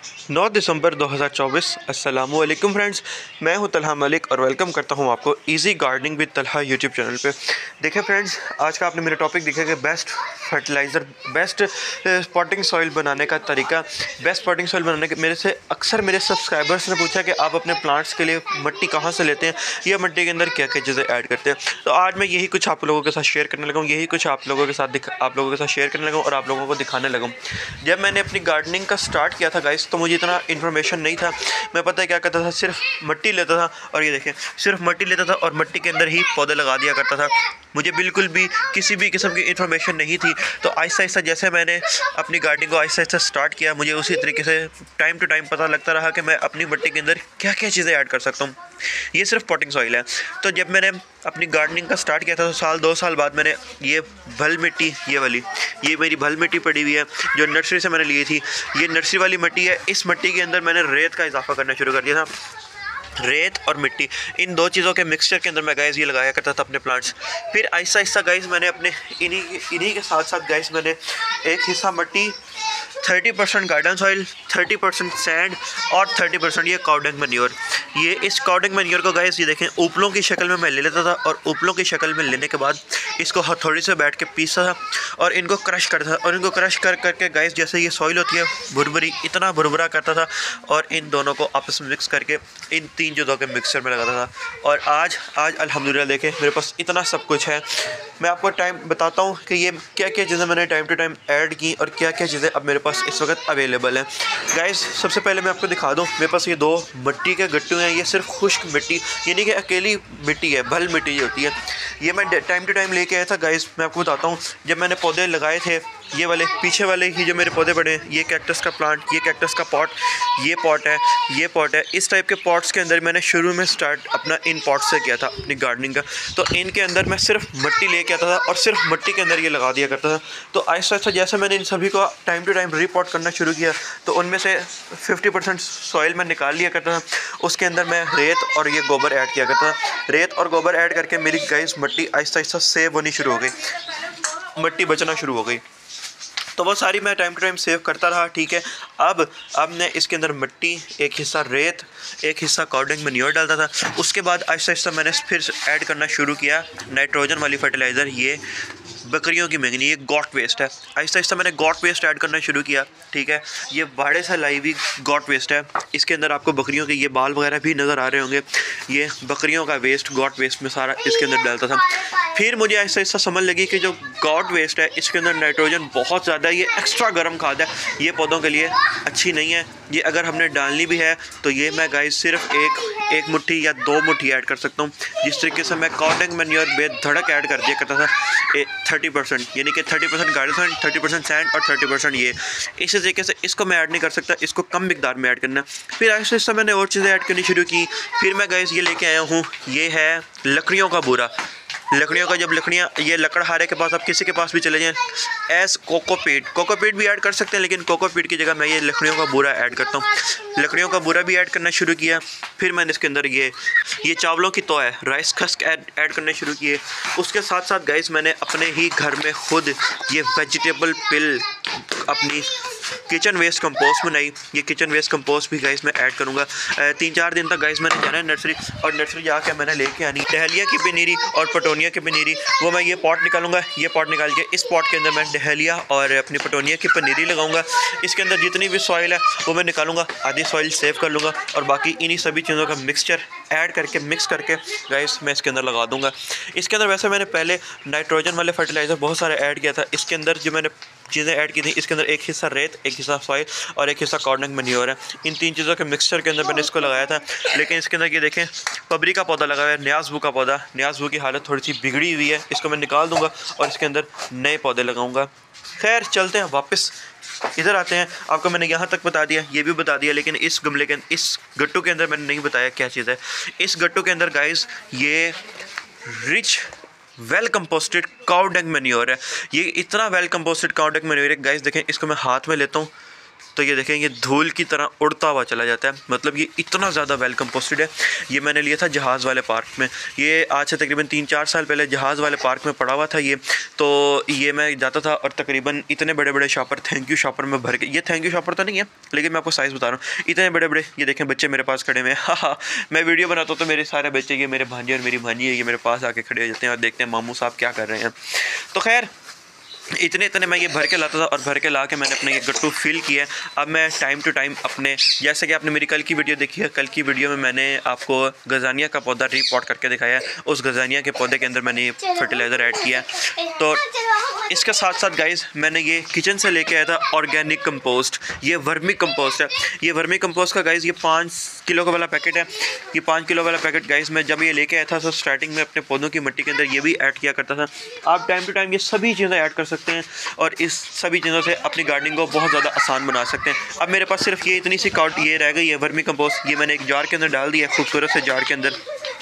9 दिसंबर 2024। अस्सलामु अलैकुम फ्रेंड्स, मैं हूं तलहा मलिक और वेलकम करता हूं आपको easy gardening with Talha YouTube channel पे। देखें फ्रेंड्स, आज का आपने मेरा टॉपिक देखा कि best fertiliser, best potting soil बनाने का तरीका। बेस्ट पॉटिंग सॉइल बनाने के अक्सर मेरे सब्सक्राइबर्स ने पूछा कि आप अपने प्लांट्स के लिए मिट्टी कहाँ से लेते हैं या मिट्टी के अंदर क्या क्या चीज़ें ऐड करते हैं। तो आज मैं यही कुछ आप लोगों के साथ शेयर करने लगा हूँ, यही कुछ आप लोगों के साथ शेयर करने लगा हूँ और आप लोगों को दिखाने लगा हूँ। जब मैंने अपनी गार्डनिंग का स्टार्ट किया था गाइस, तो मुझे इतना इन्फॉर्मेशन नहीं था। मैं पता है क्या करता था, सिर्फ मिट्टी लेता था और ये देखें, सिर्फ मिट्टी लेता था और मिट्टी के अंदर ही पौधे लगा दिया करता था। मुझे बिल्कुल भी किसी भी किस्म की इन्फॉर्मेशन नहीं थी। तो आहिस्ता आहिस्ता जैसे मैंने अपनी गार्डनिंग को आहिस्ता आहिस्ता स्टार्ट किया, मुझे उसी तरीके से टाइम टू टाइम पता लगता रहा कि मैं अपनी मिट्टी के अंदर क्या क्या चीज़ें ऐड कर सकता हूँ। ये सिर्फ पॉटिंग सॉइल है। तो जब मैंने अपनी गार्डनिंग का स्टार्ट किया था, तो साल 2 साल बाद मैंने ये भल मिट्टी, ये मेरी भल मिट्टी पड़ी हुई है जो नर्सरी से मैंने ली थी। ये नर्सरी वाली मिट्टी है। इस मिट्टी के अंदर मैंने रेत का इजाफा करना शुरू कर दिया था। रेत और मिट्टी, इन दो चीज़ों के मिक्सचर के अंदर मैं गाइस ये लगाया करता था अपने प्लांट्स। फिर आहिस्ता आहिस्ता गाइस मैंने अपने इन्हीं के साथ साथ गाइस मैंने एक हिस्सा मिट्टी, 30% गार्डन सॉइल, 30% सैंड और 30% ये काउडंग मैन्योर। ये इस काउडंग मैन्योर को गाइस ये देखें उपलों की शक्ल में मैं ले लेता था और उपलों की शक्ल में लेने के बाद इसको हथौड़ी से बैठ के पीसता था और इनको क्रश करता था। और इनको क्रश कर करके गाइस जैसे ये सॉइल होती है भुरभुरी, इतना भुरभुरा करता था और इन दोनों को आपस में मिक्स करके इन 3 चीज़ों के मिक्सचर में लगाता था। और आज अल्हम्दुलिल्लाह देखें मेरे पास इतना सब कुछ है। मैं आपको टाइम बताता हूँ कि ये क्या क्या चीज़ें मैंने टाइम टू टाइम ऐड की और क्या क्या चीज़ें अब मेरे पास इस वक्त अवेलेबल हैं। गाइस सबसे पहले मैं आपको दिखा दूँ, मेरे पास ये 2 मिट्टी के गट्टू हैं। ये सिर्फ खुश्क मिट्टी, यानी कि अकेली मिट्टी है, भल मिट्टी जो होती है। ये मैं टाइम टू टाइम लेके आया था गाइस। मैं आपको बताता हूँ, जब मैंने पौधे लगाए थे, ये वाले पीछे वाले ही जो मेरे पौधे पड़े हैं, ये कैक्टस का प्लांट, ये कैक्टस का पॉट, ये पॉट है, ये पॉट है। इस टाइप के पॉट्स के अंदर मैंने शुरू में स्टार्ट अपना इन पॉट से किया था अपनी गार्डनिंग का। तो इनके अंदर मैं सिर्फ मिट्टी लेके आता था और सिर्फ मिट्टी के अंदर ये लगा दिया करता था। तो आहिस्ता आहिस्ता जैसे मैंने इन सभी को टाइम टू टाइम रीपॉट करना शुरू किया, तो उनमें से 50% सॉइल मैं निकाल लिया करता था। उसके अंदर मैं रेत और ये गोबर ऐड किया करता था। रेत और गोबर ऐड करके मेरी गाइस मिट्टी आहिस्ता आहिस्ता सेव होनी शुरू हो गई, मिट्टी बचना शुरू हो गई। तो वो सारी मैं टाइम टू टाइम सेव करता रहा, ठीक है। अब मैं इसके अंदर मिट्टी, एक हिस्सा रेत, एक हिस्सा काउडंग मैन्योर डालता था। उसके बाद आहिस्ता आहिस्ता मैंने फिर ऐड करना शुरू किया नाइट्रोजन वाली फर्टिलाइज़र। ये बकरियों की मैंगनी, ये गॉट वेस्ट है। आहिस्ता आहिस्ता मैंने गॉट वेस्ट ऐड करना शुरू किया, ठीक है। ये बाड़े से लाई हुई गॉट वेस्ट है। इसके अंदर आपको बकरियों के ये बाल वगैरह भी नज़र आ रहे होंगे। ये बकरियों का वेस्ट गॉट वेस्ट में सारा इसके अंदर डालता था। फिर मुझे आहिस्ता आहिस्ता समझ लगी कि जो गॉट वेस्ट है इसके अंदर नाइट्रोजन बहुत ज़्यादा, ये एक्स्ट्रा गर्म खाद है, ये पौधों के लिए अच्छी नहीं है। ये अगर हमने डालनी भी है तो ये मैं गाइस सिर्फ एक मुट्ठी या 2 मुट्ठी ऐड कर सकता हूँ। जिस तरीके से मैं काउडंग मैन्योर बेधड़क ऐड कर दिया करता था 30%, यानी कि 30% गार्डन सॉइल, 30% सैंड और 30% ये। इसी तरीके से इसको मैं ऐड नहीं कर सकता, इसको कम मिकदार में ऐड करना। फिर आहिस्ता आहिस्ता मैंने और चीज़ें ऐड करनी शुरू की। फिर मैं गाइस ये लेके आया हूँ, ये है लकड़ियों का बूरा। लकड़ियों का, जब लकड़ियाँ, ये लकड़हारे के पास, आप किसी के पास भी चले जाएँ, एज कोकोपीट भी ऐड कर सकते हैं, लेकिन कोकोपीट की जगह मैं ये लकड़ियों का बूरा ऐड करता हूँ। लकड़ियों का बूरा भी ऐड करना शुरू किया। फिर मैंने इसके अंदर ये चावलों की तो है, राइस खस्क ऐड करने शुरू किए। उसके साथ साथ गाइस मैंने अपने ही घर में खुद ये वेजिटेबल पिल, अपनी किचन वेस्ट कंपोस्ट बनाई। ये किचन वेस्ट कंपोस्ट भी गाइस मैं ऐड करूँगा। 3-4 दिन तक गाइस मैंने जाना है नर्सरी, और नर्सरी जाके मैंने लेके आनी डहलिया की पनीरी और पटोनिया की पनीरी। वो मैं ये पॉट निकालूंगा, ये पॉट निकाल के इस पॉट के अंदर मैं डहलिया और अपनी पटोनिया की पनीरी लगाऊंगा। इसके अंदर जितनी भी सॉइल है वो मैं निकालूंगा, आधी सॉइल सेव कर लूँगा और बाकी इन्हीं सभी चीज़ों का मिक्सचर ऐड करके मिक्स करके गाइस मैं इसके अंदर लगा दूँगा। इसके अंदर वैसे मैंने पहले नाइट्रोजन वाले फर्टिलाइज़र बहुत सारे ऐड किया था। इसके अंदर जो मैंने चीज़ें ऐड की थी, इसके अंदर एक हिस्सा रेत, एक हिस्सा सॉइल और एक हिस्सा काउडंग मैन्योर है। इन 3 चीज़ों के मिक्सचर के अंदर मैंने इसको लगाया था। लेकिन इसके अंदर ये देखें, पबरी का पौधा लगा हुआ है, न्याज़बू का पौधा। न्याज़बू की हालत थोड़ी सी बिगड़ी हुई है, इसको मैं निकाल दूँगा और इसके अंदर नए पौधे लगाऊँगा। खैर चलते हैं वापस, इधर आते हैं। आपको मैंने यहाँ तक बता दिया, ये भी बता दिया, लेकिन इस गमले के, इस गट्टू के अंदर मैंने नहीं बताया क्या चीज़ है। इस गट्टू के अंदर गाइस ये रिच वेल कंपोस्टेड काउडंग मैन्योर है। ये इतना वेल कंपोस्टेड काउडंग मैन्योर है गाइस। देखें, इसको मैं हाथ में लेता हूँ, तो ये देखें, ये धूल की तरह उड़ता हुआ चला जाता है। मतलब ये इतना ज़्यादा वेल कंपोस्टेड है। ये मैंने लिया था जहाज़ वाले पार्क में। ये आज से तकरीबन 3-4 साल पहले जहाज़ वाले पार्क में पड़ा हुआ था ये। तो ये मैं जाता था और तकरीबन इतने बड़े बड़े शॉपर, थैंक यू शॉपर में भर के, ये थैंक यू शॉपर तो नहीं है लेकिन मैं आपको साइज़ बता रहा हूँ, इतने बड़े बड़े, ये देखें बच्चे मेरे पास खड़े हुए हैं। हाँ, मैं वीडियो बनाता हूँ तो मेरे सारे बच्चे, ये मेरे भांजे और मेरी भांजी है, ये मेरे पास आके खड़े हो जाते हैं और देखते हैं मामू साहब क्या कर रहे हैं। तो खैर इतने मैं ये भर के लाता था और भर के ला के मैंने अपने ये गट्टू फिल किया। अब मैं टाइम टू टाइम अपने, जैसे कि आपने मेरी कल की वीडियो देखी है, कल की वीडियो में मैंने आपको गजानिया का पौधा रीपॉट करके दिखाया है। उस गजानिया के पौधे के अंदर मैंने ये फर्टिलाइज़र ऐड किया। तो इसके साथ साथ गाइस मैंने ये किचन से लेके आया था ऑर्गेनिक कंपोस्ट, ये वर्मी कंपोस्ट है। ये वर्मी कंपोस्ट का गाइस ये 5 किलो का वाला पैकेट है। ये 5 किलो वाला पैकेट गाइस मैं जब ये लेके आया था तो स्टार्टिंग में अपने पौधों की मिट्टी के अंदर ये भी ऐड किया करता था। आप टाइम टू टाइम ये सभी चीज़ें ऐड कर सकते हैं और इस सभी चीज़ों से अपनी गार्डनिंग को बहुत ज़्यादा आसान बना सकते हैं। अब मेरे पास सिर्फ ये इतनी सी काउट ये रह गई है वर्मी कंपोस्ट। ये मैंने एक जार के अंदर डाल दिया है, खूबसूरत से जार के अंदर,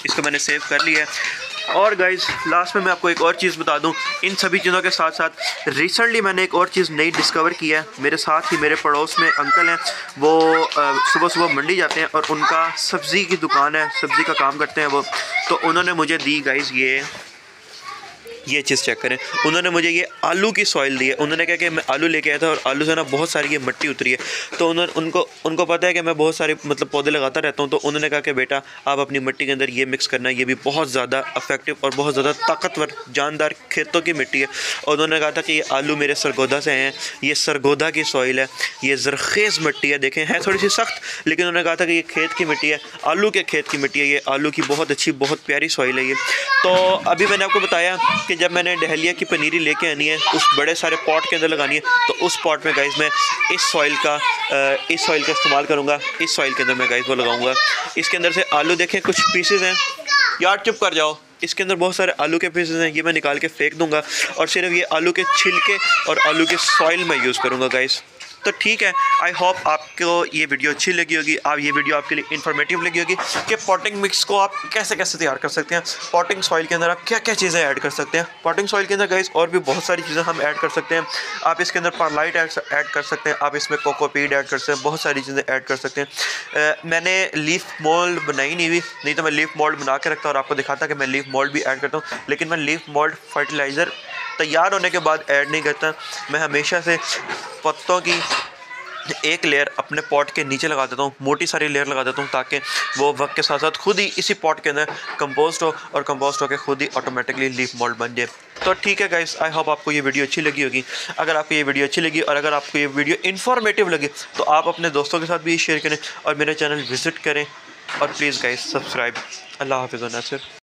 इसको मैंने सेव कर लिया है। और गाइस लास्ट में मैं आपको एक और चीज़ बता दूं, इन सभी चीज़ों के साथ साथ रिसेंटली मैंने एक और चीज़ नई डिस्कवर की है। मेरे साथ ही मेरे पड़ोस में अंकल हैं, वो सुबह सुबह मंडी जाते हैं और उनका सब्ज़ी की दुकान है, सब्ज़ी का काम करते हैं वो। तो उन्होंने मुझे दी गाइस ये चीज़ चेक करें, उन्होंने मुझे ये आलू की सॉइल दी है। उन्होंने कहा कि मैं आलू लेके आया था और आलू से ना बहुत सारी ये मिट्टी उतरी है। तो उनको पता है कि मैं बहुत सारे मतलब पौधे लगाता रहता हूँ। तो उन्होंने कहा कि बेटा आप अपनी मिट्टी के अंदर ये मिक्स करना है, ये भी बहुत ज़्यादा इफेक्टिव और बहुत ज़्यादा ताकतवर जानदार खेतों की मिट्टी है। और उन्होंने कहा था कि ये आलू मेरे सरगोदा से हैं, ये सरगोदा की सॉइल है, ये ज़रखेज़ मिट्टी है, देखें है थोड़ी सी सख्त, लेकिन उन्होंने कहा था कि ये खेत की मिट्टी है, आलू के खेत की मिट्टी है, ये आलू की बहुत अच्छी बहुत प्यारी सॉइल है ये। तो अभी मैंने आपको बताया कि जब मैंने डहलिया की पनीरी लेके आनी है, उस बड़े सारे पॉट के अंदर लगानी है, तो उस पॉट में गाइस मैं इस सॉइल का इस्तेमाल करूँगा। इस सॉइल के अंदर मैं गाइस वो लगाऊंगा। इसके अंदर से आलू देखें कुछ पीसेस हैं, यार चुप कर जाओ, इसके अंदर बहुत सारे आलू के पीसेस हैं, ये मैं निकाल के फेंक दूंगा और सिर्फ ये आलू के छिलके और आलू के सॉइल में यूज़ करूँगा गाइस। तो ठीक है, आई होप आपको ये वीडियो अच्छी लगी होगी, आप ये वीडियो आपके लिए इन्फॉर्मेटिव लगी होगी कि पॉटिंग मिक्स को आप कैसे कैसे तैयार कर सकते हैं, पॉटिंग सॉइल के अंदर आप क्या क्या चीज़ें ऐड कर सकते हैं। पॉटिंग सॉइल के अंदर गाइस और भी बहुत सारी चीज़ें हम ऐड कर सकते हैं। आप इसके अंदर परलाइट ऐड कर सकते हैं, आप इसमें कोकोपीड ऐड कर सकते हैं, बहुत सारी चीज़ें ऐड कर सकते हैं। मैंने लीफ मोल्ड बनाई नहीं हुई, नहीं तो मैं लीफ मोल्ड बना के रखता और आपको दिखाता कि मैं लीफ मोल्ड भी ऐड करता हूँ, लेकिन मैं लीफ मोल्ड फर्टिलाइज़र तैयार होने के बाद ऐड नहीं करता। मैं हमेशा से पत्तों की एक लेयर अपने पॉट के नीचे लगा देता हूँ, मोटी सारी लेयर लगा देता हूँ, ताकि वो वक्त के साथ साथ खुद ही इसी पॉट के अंदर कंपोस्ट हो और कंपोस्ट होकर खुद ही ऑटोमेटिकली लीफ मोल्ड बन जाए। तो ठीक है गाइस, आई होप आपको ये वीडियो अच्छी लगी होगी। अगर आपको ये वीडियो अच्छी लगी और अगर आपको ये वीडियो इन्फॉर्मेटिव लगे तो आप अपने दोस्तों के साथ भी शेयर करें और मेरे चैनल विज़िट करें और प्लीज़ गाइस सब्सक्राइब। अल्लाह हाफ़िज़। नासिर।